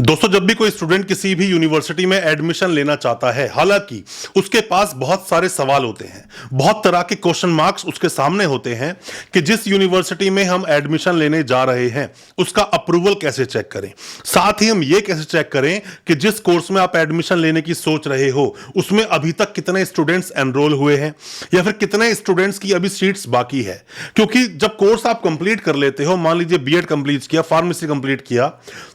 दोस्तों, जब भी कोई स्टूडेंट किसी भी यूनिवर्सिटी में एडमिशन लेना चाहता है, हालांकि उसके पास बहुत सारे सवाल होते हैं, बहुत तरह के क्वेश्चन मार्क्स उसके सामने होते हैं कि जिस यूनिवर्सिटी में हम एडमिशन लेने जा रहे हैं उसका अप्रूवल कैसे चेक करें। साथ ही हम ये कैसे चेक करें कि जिस कोर्स में आप एडमिशन लेने की सोच रहे हो उसमें अभी तक कितने स्टूडेंट्स एनरोल हुए हैं या फिर कितने स्टूडेंट्स की अभी सीट्स बाकी है। क्योंकि जब कोर्स आप कंप्लीट कर लेते हो, मान लीजिए बीएड कंप्लीट किया, फार्मेसी कंप्लीट किया,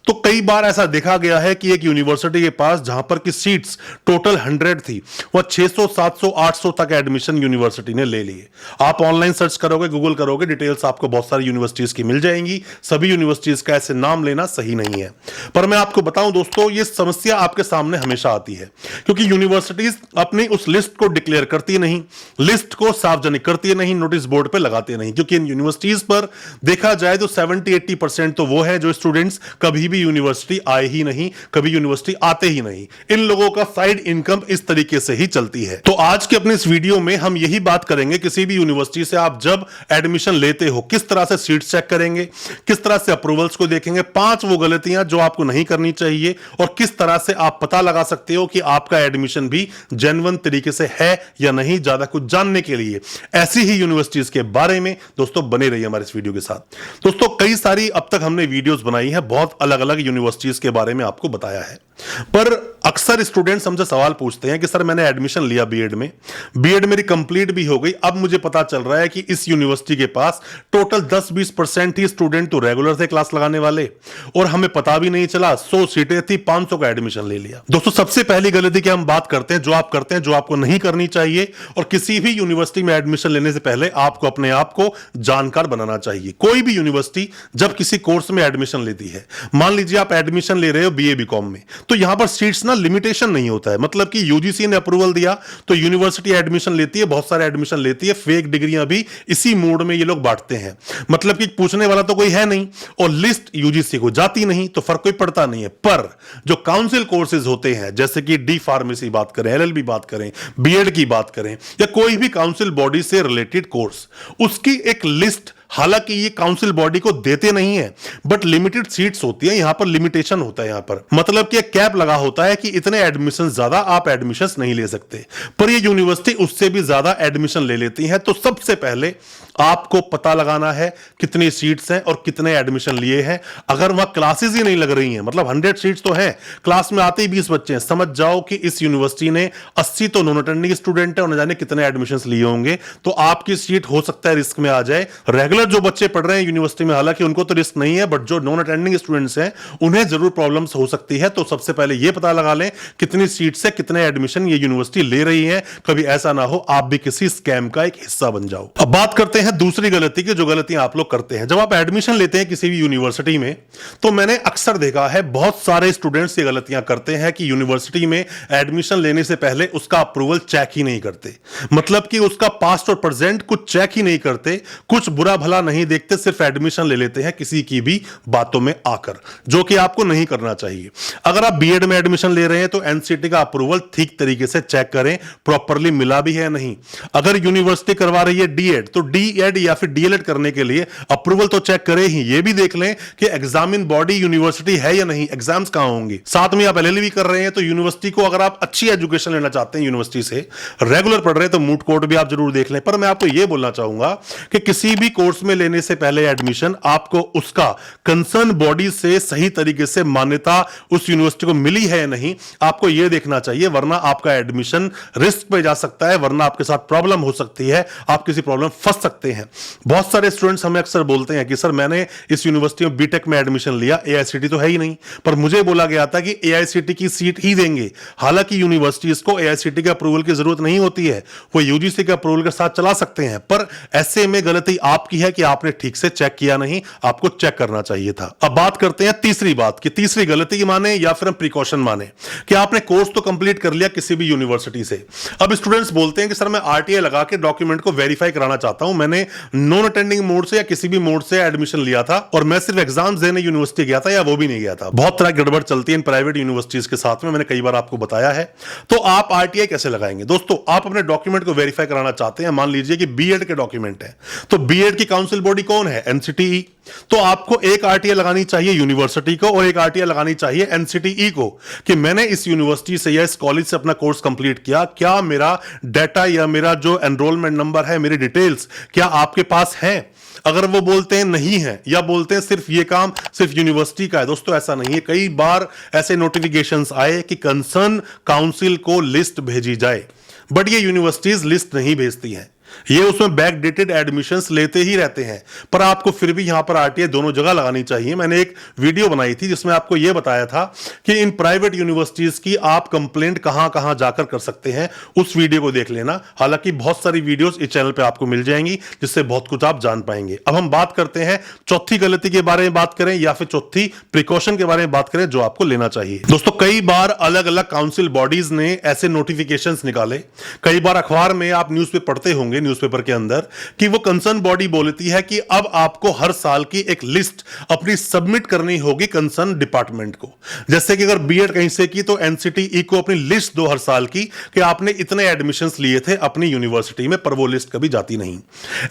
तो कई बार ऐसा देखा गया है कि एक यूनिवर्सिटी के पास जहां पर की सीट्स टोटल 100 थी, वह 600, 700, 800 तक एडमिशन यूनिवर्सिटी ने ले लिए। आप ऑनलाइन सर्च करोगे, गूगल करोगे, डिटेल्स आपको बहुत सारी यूनिवर्सिटीज की मिल जाएंगी। सभी यूनिवर्सिटीज का ऐसे नाम लेना सही नहीं है, पर मैं आपको बताऊं दोस्तों, यह समस्या आपके सामने हमेशा आती है क्योंकि यूनिवर्सिटीज अपनी उस लिस्ट को डिक्लेयर करती नहीं, लिस्ट को सार्वजनिक करती नहीं, नोटिस बोर्ड पर लगाते नहीं। क्योंकि इन यूनिवर्सिटीज पर देखा जाए तो 70-80% तो वो है जो स्टूडेंट्स कभी भी यूनिवर्सिटी आए ही नहीं, कभी यूनिवर्सिटी आते ही नहीं। इन लोगों का साइड इनकम इस तरीके से ही चलती है। तो आज के अपने इस वीडियो में हम यही बात करेंगे, किसी भी यूनिवर्सिटी से आप जब एडमिशन लेते हो किस तरह से सीट चेक करेंगे, किस तरह से अप्रूवल्स को देखेंगे, 5 वो गलतियां जो आपको नहीं करनी चाहिए और किस तरह से आप पता लगा सकते हो कि आपका एडमिशन भी जेन्युइन तरीके से है या नहीं। ज्यादा कुछ जानने के लिए ऐसी ही यूनिवर्सिटीज के बारे में दोस्तों बने रहिए हमारे इस वीडियो के साथ। दोस्तों, कई सारी अब तक हमने वीडियोस बनाई है, बहुत अलग अलग यूनिवर्सिटीज के बारे में आपको बताया है, पर अक्सर स्टूडेंट्स हमसे सवाल पूछते हैं कि सर मैंने एडमिशन लिया बीएड में, बीएड मेरी कंप्लीट भी हो गई, अब मुझे पता चल रहा है कि इस यूनिवर्सिटी के पास टोटल 10-20% ही स्टूडेंट तो रेगुलर थे क्लास लगाने वाले और हमें पता भी नहीं चला 100 सीटें थी, 500 का एडमिशन ले लिया। दोस्तों, सबसे पहली गलती की हम बात करते हैं, जो आप करते हैं, जो आपको नहीं करनी चाहिए। और किसी भी यूनिवर्सिटी में एडमिशन लेने से पहले आपको अपने आप को जानकार बनाना चाहिए। कोई भी यूनिवर्सिटी जब किसी कोर्स में एडमिशन लेती है, मान लीजिए आप एडमिशन ले रहे हो बीए बीकॉम में, तो यहां पर सीट्स ना लिमिटेशन नहीं होता है। मतलब कि यूजीसी ने अप्रूवल दिया तो यूनिवर्सिटी एडमिशन लेती है, बहुत सारे एडमिशन लेती है, फेक डिग्रियां भी इसी मोड में ये लोग बांटते हैं। मतलब कि पूछने वाला तो कोई है नहीं और लिस्ट यूजीसी को जाती नहीं, तो फर्क कोई पड़ता नहीं है। पर जो काउंसिल कोर्सेज होते हैं, जैसे कि डी फार्मेसी बात करें, एलएलबी बात करें, बीएड की बात करें या कोई भी काउंसिल बॉडी से रिलेटेड कोर्स, उसकी एक लिस्ट, हालांकि ये काउंसिल बॉडी को देते नहीं है, बट लिमिटेड सीट्स होती है, यहां पर लिमिटेशन होता है। यहां पर मतलब कि एक कैप लगा होता है कि इतने एडमिशन ज्यादा आप एडमिशंस नहीं ले सकते, पर ये यूनिवर्सिटी उससे भी ज्यादा एडमिशन ले लेती है। तो सबसे पहले आपको पता लगाना है कितनी सीट्स हैं और कितने एडमिशन लिए हैं। अगर वहां क्लासेस ही नहीं लग रही हैं, मतलब 100 सीट्स तो हैं, क्लास में आते ही 20 बच्चे हैं, समझ जाओ कि इस यूनिवर्सिटी ने 80 तो नॉन अटेंडिंग स्टूडेंट है और न जाने कितने एडमिशंस लिए होंगे। तो आपकी सीट हो सकता है रिस्क में आ जाए। रेगुलर जो बच्चे पढ़ रहे हैं यूनिवर्सिटी में, हालांकि उनको तो रिस्क नहीं है, बट जो नॉन अटेंडिंग स्टूडेंट्स हैं उन्हें जरूर प्रॉब्लम्स हो सकती है। तो सबसे पहले यह पता लगा लें कितनी सीट से कितने एडमिशन ये यूनिवर्सिटी ले रही है। कभी ऐसा ना हो आप भी किसी स्कैम का एक हिस्सा बन जाओ। अब बात करते हैं दूसरी गलती की, जो गलतियां आप लोग करते हैं जब आप एडमिशन लेते हैं किसी भी यूनिवर्सिटी में। तो मैंने अक्सर देखा है बहुत सारे स्टूडेंट्स ये गलतियां करते हैं कि यूनिवर्सिटी में एडमिशन लेने से पहले उसका अप्रूवल चेक ही नहीं करते। मतलब कि उसका पास्ट और प्रेजेंट कुछ चेक ही नहीं करते, कुछ बुरा भला नहीं देखते, सिर्फ एडमिशन ले लेते हैं किसी की भी बातों में आकर, जो कि आपको नहीं करना चाहिए। अगर आप बीएड में एडमिशन ले रहे हैं तो एनसीटी का अप्रूवल ठीक तरीके से चेक करें, प्रॉपरली मिला भी है नहीं। अगर यूनिवर्सिटी करवा रही है डीएड, तो डीएड या फिर डीएलएड करने के लिए अप्रूवल तो चेक करें ही, ये भी देख लें कि एग्जामिन बॉडी यूनिवर्सिटी है या नहीं, एग्जाम्स कहां होंगे। साथ में आप एलएलबी कर रहे हैं तो यूनिवर्सिटी को, अगर आप अच्छी एजुकेशन लेना चाहते हैं यूनिवर्सिटी से, रेगुलर पढ़ रहे हैं, तो मूट कोर्ट भी आप जरूर देख लें। पर मैं आपको यह बोलना चाहूंगा कि किसी भी कोर्स में लेने से पहले एडमिशन आपको उसका कंसर्न बॉडी से सही तरीके से मान्यता उस यूनिवर्सिटी को मिली है या नहीं, आपको यह देखना चाहिए, वरना आपका एडमिशन रिस्क पे जा सकता है, वरना आपके साथ प्रॉब्लम हो सकती है, आप किसी प्रॉब्लम फंस सकते हैं। बहुत सारे स्टूडेंट्स हमें अक्सर बोलते हैं कि सर मैंने इस यूनिवर्सिटी में बीटेक में एडमिशन लिया, एआईसीटी तो है ही नहीं, पर मुझे बोला गया था कि एआईसीटी की सीट ही देंगे। हालांकि यूनिवर्सिटीज को एआईसीटी के अप्रूवल की जरूरत नहीं होती है, वो यूजीसी के अप्रूवल के साथ चला सकते हैं। पर ऐसे में गलती आपकी है कि आपने ठीक से चेक किया नहीं, आपको चेक करना चाहिए था। अब बात करते हैं तीसरी बात की, तीसरी गलती की माने या फिर हम प्रिकॉशन माने कि आपने कोर्स तो कंप्लीट कर लिया किसी भी यूनिवर्सिटी से। अब स्टूडेंट्स बोलते हैं कि सर मैं आरटीआई लगा के डॉक्यूमेंट को वेरीफाई कराना चाहता हूं, मैंने नॉन अटेंडिंग मोड से या किसी भी मोड से एडमिशन लिया था और मैं सिर्फ एग्जाम्स देने यूनिवर्सिटी गया था या वो भी नहीं गया था। बहुत तरह की गड़बड़ चलती है इन प्राइवेट यूनिवर्सिटीज के साथ में, मैंने कई बार आपको बताया है। तो आप आरटीआई कैसे लगाएंगे? दोस्तों, आप अपने डॉक्यूमेंट को वेरीफाई कराना चाहते हैं, मान लीजिए कि बीएड के डॉक्यूमेंट है, तो बीएड की काउंसिल बॉडी कौन है? एनसीटीई। तो आपको एक आरटीआई लगानी चाहिए यूनिवर्सिटी को और एक आरटीआई लगानी चाहिए एनसीटीई को कि मैंने इस यूनिवर्सिटी से या इस कॉलेज से अपना कोर्स कंप्लीट किया, क्या मेरा डाटा या मेरा जो एनरोलमेंट नंबर है, मेरी डिटेल्स क्या आपके पास है? अगर वो बोलते हैं नहीं है या बोलते हैं सिर्फ ये काम सिर्फ यूनिवर्सिटी का है, दोस्तों ऐसा नहीं है। कई बार ऐसे नोटिफिकेशंस आए कि कंसर्न काउंसिल को लिस्ट भेजी जाए, बट ये यूनिवर्सिटीज लिस्ट नहीं भेजती हैं, ये उसमें बैकडेटेड एडमिशंस लेते ही रहते हैं। पर आपको फिर भी यहां पर आरटीआई दोनों जगह लगानी चाहिए। मैंने एक वीडियो बनाई थी जिसमें आपको यह बताया था कि इन प्राइवेट यूनिवर्सिटीज की आप कंप्लेंट कहां कहां जाकर कर सकते हैं, उस वीडियो को देख लेना। हालांकि बहुत सारी वीडियोस इस चैनल पे आपको मिल जाएंगी जिससे बहुत कुछ आप जान पाएंगे। अब हम बात करते हैं चौथी गलती के बारे में बात करें या फिर चौथी प्रिकॉशन के बारे में बात करें जो आपको लेना चाहिए। दोस्तों कई बार अलग अलग काउंसिल बॉडीज ने ऐसे नोटिफिकेशंस निकाले, कई बार अखबार में आप न्यूज पे पढ़ते होंगे, न्यूज़पेपर के अंदर, कि वो कंसर्न बॉडी बोलती है कि अब आपको हर साल की एक लिस्ट अपनी सबमिट करनी होगी कंसर्न डिपार्टमेंट को। जैसे कि अगर बीएड कहीं से की तो एनसीटीई को अपनी लिस्ट दो हर साल की कि आपने इतने एडमिशंस लिए थे अपनी यूनिवर्सिटी में, पर वो लिस्ट कभी जाती नहीं।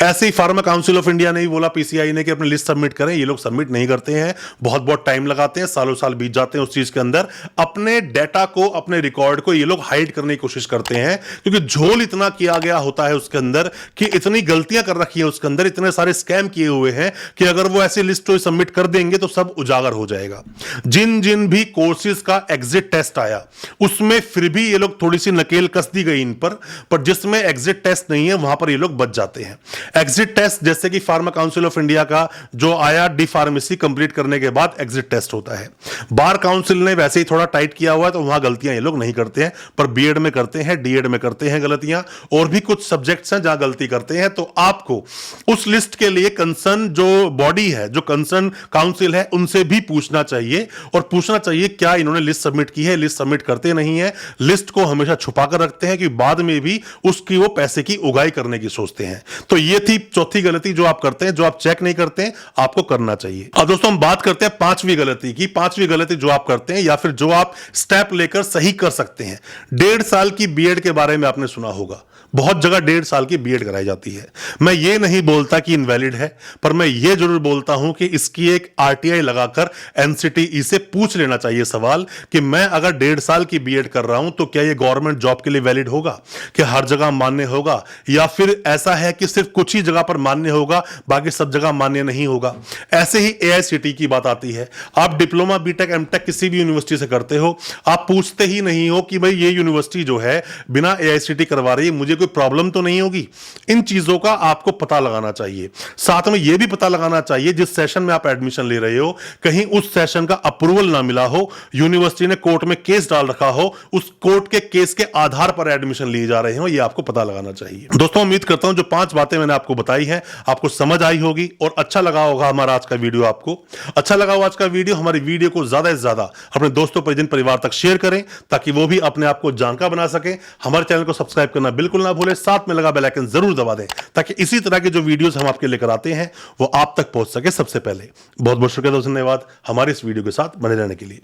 ऐसे ही फार्मा काउंसिल ऑफ इंडिया ने भी बोला पीसीआई ने कि अपनी लिस्ट सबमिट करें, ये लोग सबमिट नहीं करते हैं, बहुत बहुत टाइम लगाते हैं, सालों साल बीत जाते हैं उस चीज के अंदर। अपने डाटा को, अपने रिकॉर्ड को ये लोग हाइड करने की कोशिश करते हैं क्योंकि झोल इतना किया गया होता है उसके अंदर कि इतनी गलतियां कर रखी है उसके अंदर, इतने सारे स्कैम किए हुए हैं कि अगर वो ऐसी लिस्ट सबमिट कर देंगे तो सब उजागर हो जाएगा। जिन जिन भी कोर्सेज का एग्जिट टेस्ट आया उसमें फिर भी ये लोग थोड़ी सी नकेल कस दी गई इन पर जिसमें एग्जिट टेस्ट नहीं है वहां पर ये लोग बच जाते हैं। एग्जिट टेस्ट जैसे कि फार्मा काउंसिल ऑफ इंडिया का जो आया, डी फार्मेसी कंप्लीट करने के बाद एग्जिट टेस्ट होता है। बार काउंसिल ने वैसे ही थोड़ा टाइट किया हुआ है तो वहां गलतियां ये लोग नहीं करते हैं, पर बीएड में करते हैं, डीएड में करते हैं गलतियां, और भी कुछ सब्जेक्ट्स हैं जहां गलती करते हैं। तो आपको उस लिस्ट के लिए कंसर्न जो बॉडी है, जो कंसर्न काउंसिल है, उनसे भी पूछना चाहिए और पूछना चाहिए क्या इन्होंने लिस्ट सबमिट की है। लिस्ट सबमिट करते नहीं है, लिस्ट को हमेशा छुपा कर रखते हैं कि बाद में भी उसकी वो पैसे की उगाई करने की सोचते हैं। तो ये थी चौथी गलती जो आप करते हैं, जो आप चेक नहीं करते हैं, आपको करना चाहिए। अब दोस्तों हम बात करते हैं पांचवी गलती की। पांचवी गलती जो आप करते हैं या फिर जो आप स्टेप लेकर सही कर सकते हैं। 1.5 साल की बीएड के बारे में आपने सुना होगा, बहुत जगह 1.5 साल की बीएड कराई जाती है। मैं ये नहीं बोलता कि इनवैलिड है, पर मैं ये जरूर बोलता हूं कि इसकी एक आरटीआई लगाकर एनसीटीई से पूछ लेना चाहिए सवाल कि मैं अगर 1.5 साल की बीएड कर रहा हूं तो क्या ये गवर्नमेंट जॉब के लिए वैलिड होगा, क्या हर जगह मान्य होगा, या फिर ऐसा है कि सिर्फ कुछ ही जगह पर मान्य होगा बाकी सब जगह मान्य नहीं होगा। ऐसे ही एआईसीटी की बात आती है, आप डिप्लोमा बीटेक एमटेक किसी भी यूनिवर्सिटी से करते हो, आप पूछते ही नहीं हो कि भाई ये यूनिवर्सिटी जो है बिना एआईसीटी करवा रही है, मुझे कोई प्रॉब्लम तो नहीं होगी। इन चीजों का आपको पता लगाना चाहिए। साथ में यह भी पता लगाना चाहिए जिस सेशन में आप एडमिशन ले रहे हो कहीं उस सेशन का अप्रूवल ना मिला हो, यूनिवर्सिटी ने कोर्ट में केस डाल रखा हो, उस कोर्ट के केस के आधार पर एडमिशन लिए जा रहे हो, यह आपको पता लगाना चाहिए। दोस्तों उम्मीद करता हूं जो 5 बातें मैंने आपको बताई हैं आपको समझ आई होगी और अच्छा लगा होगा हमारा आज का वीडियो। आपको अच्छा लगा हो आज का वीडियो, हमारी वीडियो को ज्यादा से ज्यादा अपने दोस्तों परिजन परिवार तक शेयर करें ताकि वो भी अपने आप को जानकार बना सके। हमारे चैनल को सब्सक्राइब करना बिल्कुल ना भूलें, साथ में लगा बेल आइकन जरूर दबा दें ताकि इसी तरह के जो वीडियोस हम आपके लेकर आते हैं वो आप तक पहुंच सके सबसे पहले। बहुत बहुत शुक्रिया, धन्यवाद हमारे इस वीडियो के साथ बने रहने के लिए।